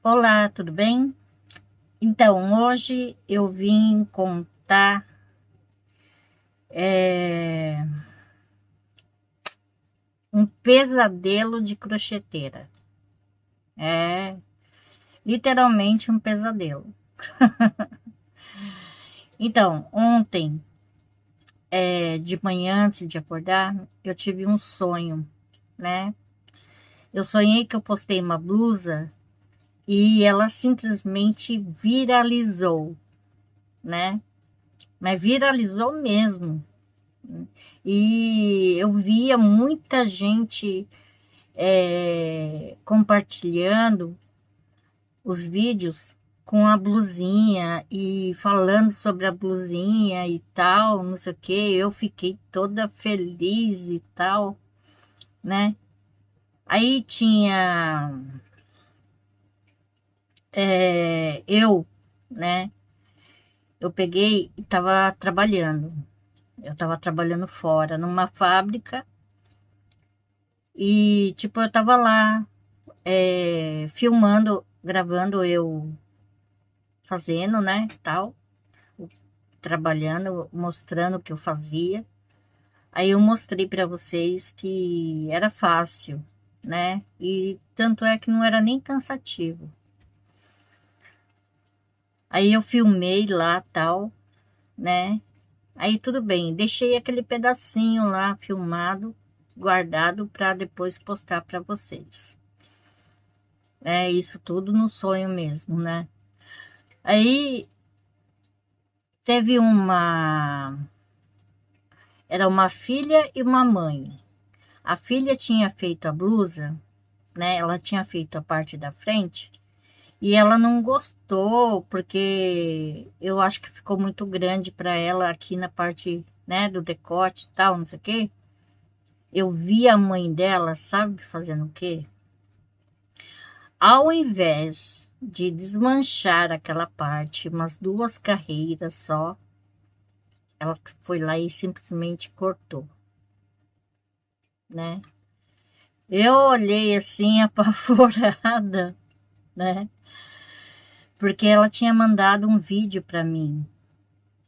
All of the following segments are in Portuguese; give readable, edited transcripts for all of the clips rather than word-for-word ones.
Olá, tudo bem? Então, hoje eu vim contar é, um pesadelo de crocheteira. É literalmente um pesadelo. Então, ontem, de manhã, antes de acordar, eu tive um sonho, né? Eu sonhei que eu postei uma blusa e ela simplesmente viralizou, né? Mas viralizou mesmo. E eu via muita gente compartilhando os vídeos com a blusinha e falando sobre a blusinha e tal, não sei o que. Eu fiquei toda feliz e tal, né? Aí tinha eu, né? Eu peguei e estava trabalhando. Eu estava trabalhando fora, numa fábrica, e tipo, eu estava lá, filmando, gravando eu fazendo, né? Tal. Trabalhando, mostrando o que eu fazia. Aí eu mostrei para vocês que era fácil, né? E tanto é que não era nem cansativo. Aí eu filmei lá, tal, né? Aí tudo bem, deixei aquele pedacinho lá filmado, guardado para depois postar para vocês. É isso tudo no sonho mesmo, né? Aí teve era uma filha e uma mãe. A filha tinha feito a blusa, né? Ela tinha feito a parte da frente e ela não gostou porque eu acho que ficou muito grande para ela aqui na parte, né, do decote e tal, não sei o quê. Eu vi a mãe dela, sabe, fazendo o quê? Ao invés de desmanchar aquela parte, umas duas carreiras só, ela foi lá e simplesmente cortou, né? Eu olhei assim apavorada, né? Porque ela tinha mandado um vídeo para mim,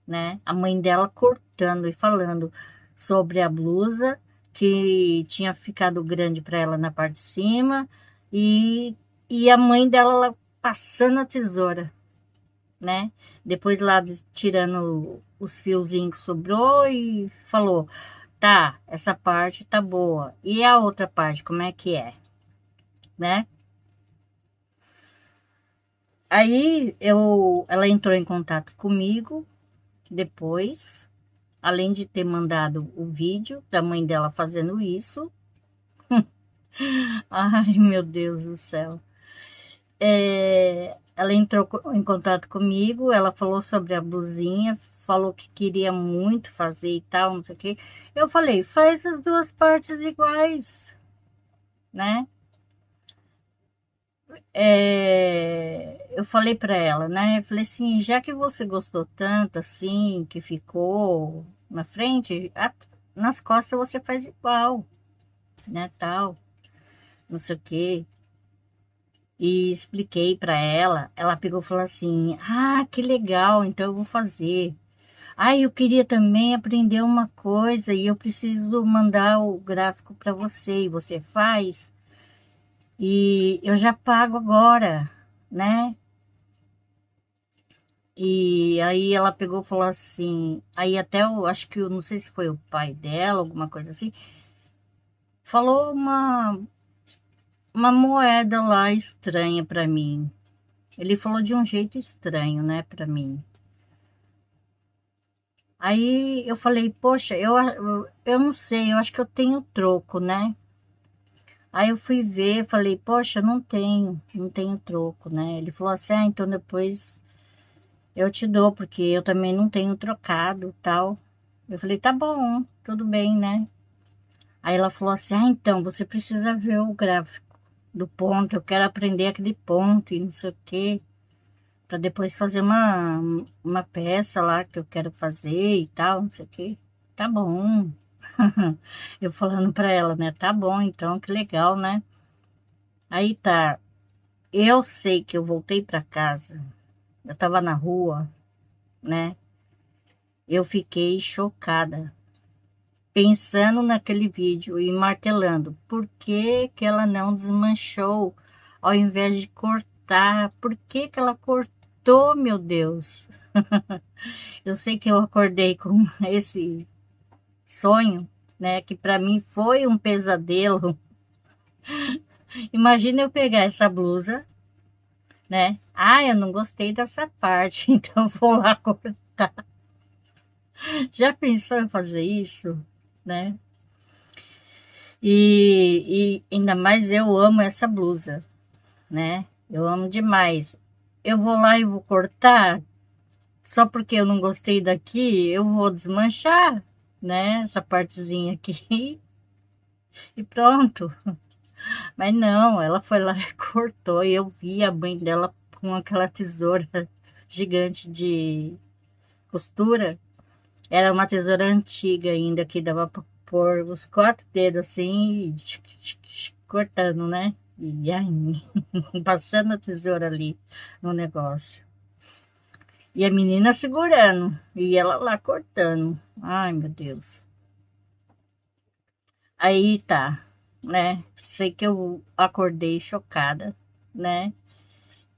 né? A mãe dela cortando e falando sobre a blusa que tinha ficado grande para ela na parte de cima e, e a mãe dela lá passando a tesoura, né? Depois lá tirando os fiozinhos que sobrou e falou: tá, essa parte tá boa. E a outra parte, como é que é, né? Aí ela entrou em contato comigo depois, além de ter mandado o vídeo da mãe dela fazendo isso. Ai, meu Deus do céu. Ela entrou em contato comigo, ela falou sobre a blusinha, falou que queria muito fazer e tal, não sei o quê. Eu falei, faz as duas partes iguais, né? Eu falei para ela, né? Eu falei assim, já que você gostou tanto assim, que ficou na frente, nas costas você faz igual, né? Tal, não sei o quê. E expliquei para ela. Ela pegou e falou assim: ah, que legal, então eu vou fazer. Ah, eu queria também aprender uma coisa e eu preciso mandar o gráfico para você e você faz. E eu já pago agora, né? E aí ela pegou e falou assim, aí até eu acho que eu não sei se foi o pai dela, alguma coisa assim, falou uma moeda lá estranha para mim. Ele falou de um jeito estranho, né, para mim. Aí eu falei, poxa, eu não sei, eu acho que eu tenho troco, né? Aí eu fui ver, falei, poxa, não tenho troco, né? Ele falou assim, ah, então depois eu te dou, porque eu também não tenho trocado, tal. Eu falei, tá bom, tudo bem, né? Aí ela falou assim, ah, então você precisa ver o gráfico do ponto, eu quero aprender aquele ponto e não sei o quê, para depois fazer uma peça lá que eu quero fazer e tal, não sei o quê. Tá bom. Eu falando para ela, né? Tá bom, então, que legal, né? Aí tá. eu sei que eu voltei para casa, eu tava na rua, né? Eu fiquei chocada, pensando naquele vídeo e martelando. Por que que ela não desmanchou ao invés de cortar? Por que que ela cortou, meu Deus? Eu sei que eu acordei com esse sonho, né? Que para mim foi um pesadelo. Imagina eu pegar essa blusa, né? Ah, eu não gostei dessa parte, então eu vou lá cortar. Já pensou em fazer isso, né? E ainda mais eu amo essa blusa, né? Eu amo demais. Eu vou lá e vou cortar, só porque eu não gostei daqui, eu vou desmanchar, né? Essa partezinha aqui e pronto. Mas não, ela foi lá e cortou e eu vi a mãe dela com aquela tesoura gigante de costura. Era uma tesoura antiga ainda, que dava para pôr os 4 dedos assim, e cortando, né? E ai, passando a tesoura ali no negócio. E a menina segurando, e ela lá cortando. Ai, meu Deus. Aí tá, né? Sei que eu acordei chocada, né?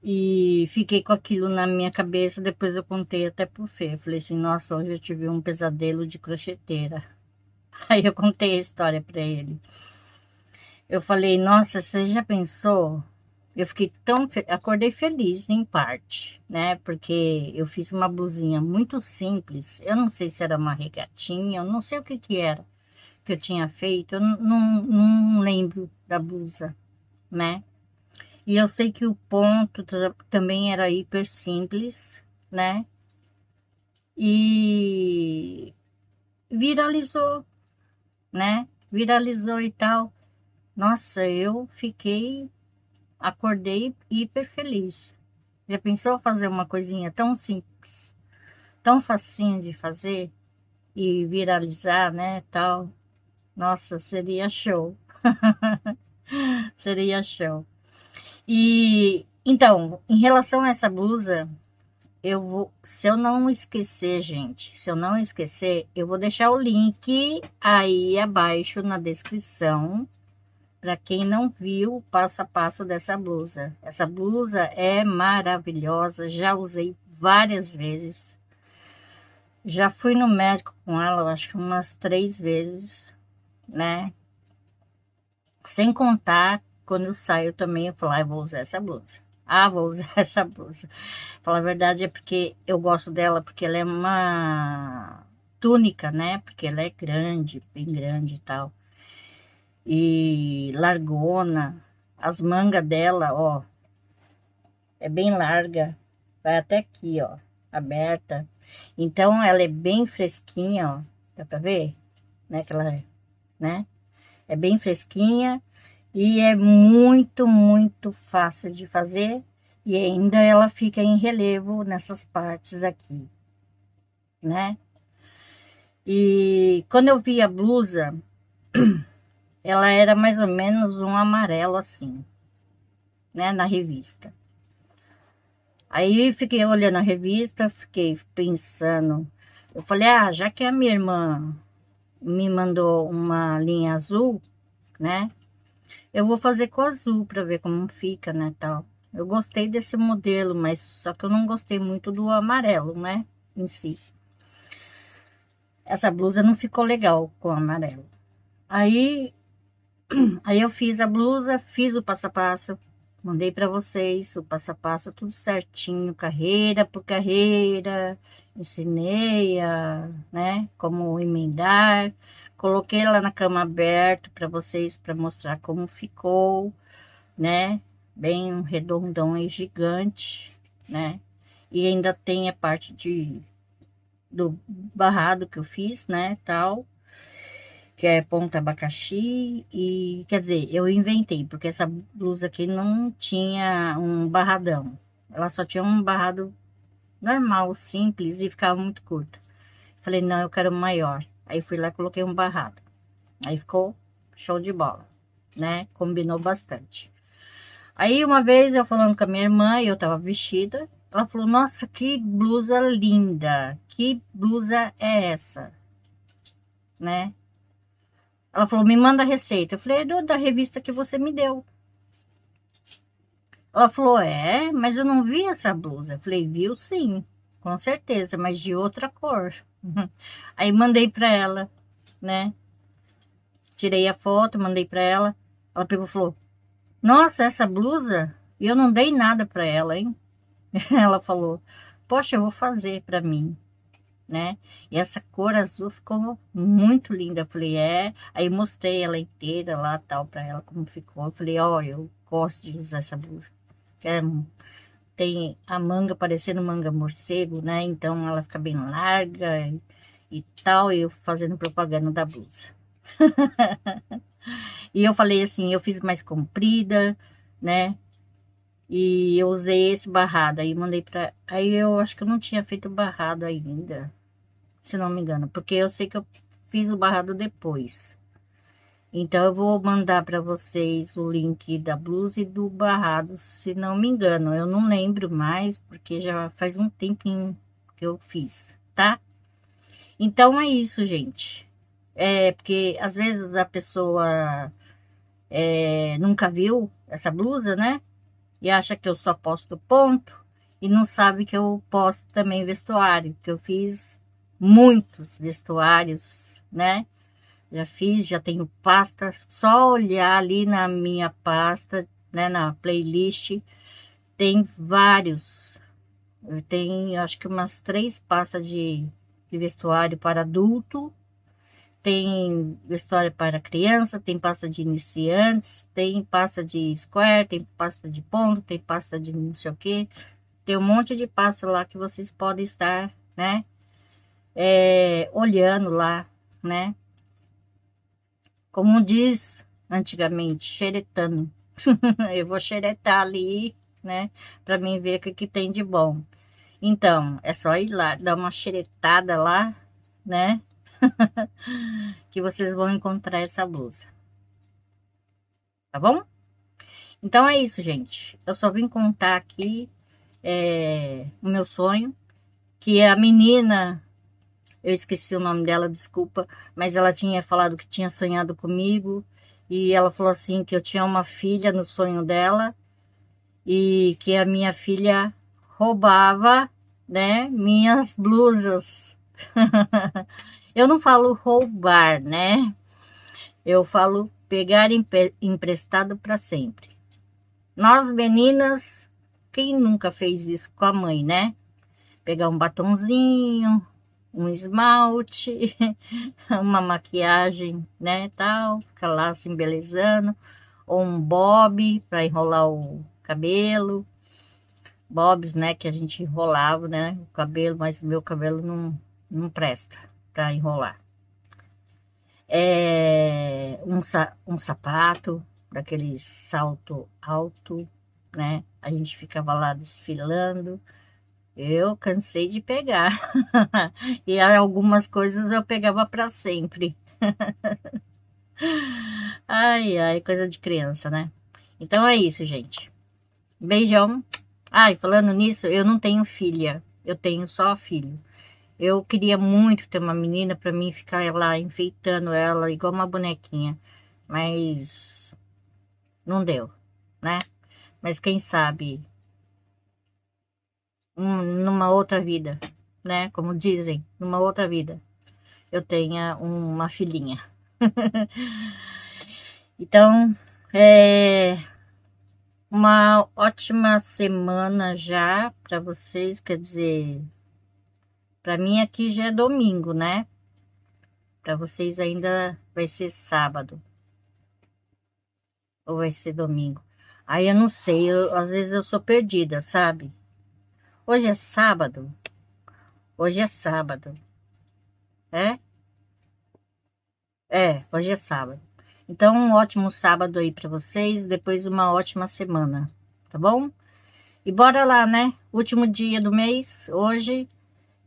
E fiquei com aquilo na minha cabeça. Depois eu contei até pro Fê. Falei assim: nossa, hoje eu tive um pesadelo de crocheteira. Aí eu contei a história para ele. Eu falei: nossa, você já pensou? Eu fiquei tão. Acordei feliz, em parte, né? Porque eu fiz uma blusinha muito simples. Eu não sei se era uma regatinha, eu não sei o que que era que eu tinha feito. Eu não lembro da blusa, né? E eu sei que o ponto também era hiper simples, né? E viralizou, né? Viralizou e tal. Nossa, eu fiquei, acordei hiper feliz. Já pensou fazer uma coisinha tão simples, tão facinho de fazer e viralizar, né, tal? Nossa, seria show. Seria show. E então, em relação a essa blusa, eu vou, se eu não esquecer, gente, se eu não esquecer, eu vou deixar o link aí abaixo na descrição para quem não viu o passo a passo dessa blusa. Essa blusa é maravilhosa, já usei várias vezes. Já fui no médico com ela, eu acho que umas 3 vezes, né? Sem contar, quando eu saio também, eu falo, ah, eu vou usar essa blusa. Ah, vou usar essa blusa. Falar a verdade é porque eu gosto dela, porque ela é uma túnica, né? Porque ela é grande, bem grande e tal. E largona. As mangas dela, ó, é bem larga. Vai até aqui, ó, aberta. Então ela é bem fresquinha, ó. Dá pra ver? Né? Que ela, né? É bem fresquinha e é muito, muito fácil de fazer. E ainda ela fica em relevo nessas partes aqui, né? E quando eu vi a blusa, ela era mais ou menos um amarelo assim, né, na revista. Aí fiquei olhando a revista, fiquei pensando. Eu falei, ah, já que a minha irmã me mandou uma linha azul, né? Eu vou fazer com azul para ver como fica, né, tal. Eu gostei desse modelo, mas só que eu não gostei muito do amarelo, né, em si. Essa blusa não ficou legal com amarelo. Aí Aí eu fiz a blusa, fiz o passo a passo, mandei para vocês o passo a passo, tudo certinho, carreira por carreira, ensinei né, como emendar, coloquei lá na cama aberta para vocês, para mostrar como ficou, né, bem um redondão e gigante, né, e ainda tem a parte do barrado que eu fiz, né, tal, que é ponta abacaxi e, quer dizer, eu inventei, porque essa blusa aqui não tinha um barradão. Ela só tinha um barrado normal, simples e ficava muito curta. Falei, não, eu quero maior. Aí fui lá e coloquei um barrado. Aí ficou show de bola, né? Combinou bastante. Aí uma vez eu falando com a minha irmã, e eu tava vestida, ela falou, nossa, que blusa linda, que blusa é essa, né? Ela falou, me manda a receita. Eu falei, é da revista que você me deu. Ela falou, é, mas eu não vi essa blusa. Eu falei, viu sim, com certeza, mas de outra cor. Aí mandei pra ela, né? Tirei a foto, mandei pra ela. Ela pegou e falou, nossa, essa blusa? E eu não dei nada pra ela, hein? Ela falou, poxa, eu vou fazer pra mim, né? E essa cor azul ficou muito linda. Eu falei, é. Aí mostrei ela inteira lá, tal, pra ela, como ficou. Eu falei, ó, eu gosto de usar essa blusa. É, tem a manga parecendo manga morcego, né? Então ela fica bem larga e tal. E eu fazendo propaganda da blusa. E eu falei assim, eu fiz mais comprida, né? E eu usei esse barrado. Aí mandei pra. Aí eu acho que eu não tinha feito barrado ainda, se não me engano, porque eu sei que eu fiz o barrado depois. Então eu vou mandar para vocês o link da blusa e do barrado, se não me engano. Eu não lembro mais, porque já faz um tempinho que eu fiz, tá? Então é isso, gente. É porque às vezes a pessoa nunca viu essa blusa, né? E acha que eu só posto ponto e não sabe que eu posto também vestuário, que eu fiz muitos vestuários, né? Já fiz, já tenho pasta, só olhar ali na minha pasta, né, na playlist, tem vários. Eu tenho, acho que umas 3 pastas de vestuário para adulto, tem vestuário para criança, tem pasta de iniciantes, tem pasta de square, tem pasta de ponto, tem pasta de não sei o que. Tem um monte de pasta lá que vocês podem estar, né, olhando lá, né? Como diz antigamente, xeretando. Eu vou xeretar ali, né? Para mim ver o que, que tem de bom. Então, é só ir lá, dar uma xeretada lá, né? Que vocês vão encontrar essa blusa. Tá bom? Então é isso, gente. Eu só vim contar aqui o meu sonho. Que a menina, eu esqueci o nome dela, desculpa, mas ela tinha falado que tinha sonhado comigo. E ela falou assim que eu tinha uma filha no sonho dela e que a minha filha roubava, né, minhas blusas. Eu não falo roubar, né? Eu falo pegar emprestado para sempre. Nós meninas, quem nunca fez isso com a mãe, né? Pegar um batonzinho, um esmalte, uma maquiagem, né, tal, ficar lá se embelezando, ou um bob para enrolar o cabelo, bobs, né, que a gente enrolava, né, o cabelo, mas o meu cabelo não presta para enrolar. Um sapato, daquele salto alto, né, a gente ficava lá desfilando. Eu cansei de pegar. E algumas coisas eu pegava para sempre. Ai, ai, coisa de criança, né? Então é isso, gente. Beijão. Ai, falando nisso, eu não tenho filha. Eu tenho só filho. Eu queria muito ter uma menina para mim ficar lá enfeitando ela igual uma bonequinha. Mas não deu, né? Mas quem sabe numa outra vida, né? Como dizem, numa outra vida eu tenha uma filhinha. Então, uma ótima semana já para vocês. Quer dizer, para mim aqui já é domingo, né? Para vocês ainda vai ser sábado ou vai ser domingo. Aí eu não sei, às vezes eu sou perdida, sabe? Hoje é sábado. Hoje é sábado, é? Hoje é sábado. Então, um ótimo sábado aí para vocês, depois uma ótima semana, tá bom? E bora lá, né? Último dia do mês, hoje,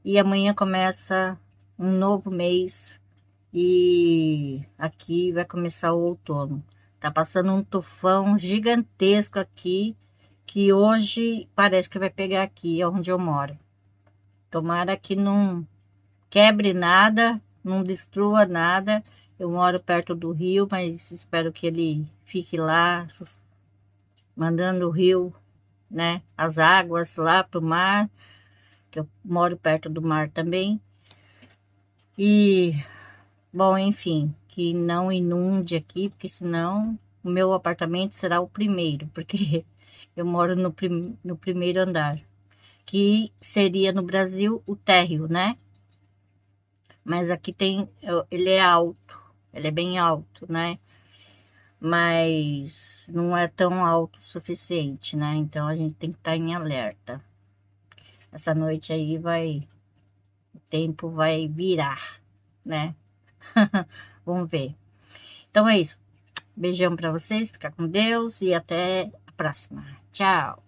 e amanhã começa um novo mês e aqui vai começar o outono. Tá passando um tufão gigantesco aqui, que hoje parece que vai pegar aqui, onde eu moro. Tomara que não quebre nada, não destrua nada. Eu moro perto do rio, mas espero que ele fique lá, mandando o rio, né, as águas lá pro mar, que eu moro perto do mar também. E, bom, enfim, que não inunde aqui, porque senão o meu apartamento será o primeiro, porque eu moro no primeiro andar, que seria no Brasil o térreo, né? Mas aqui tem, ele é alto, ele é bem alto, né? Mas não é tão alto o suficiente, né? Então a gente tem que estar em alerta. Essa noite aí o tempo vai virar, né? Vamos ver. Então é isso. Beijão para vocês, fica com Deus e até a próxima. Tchau.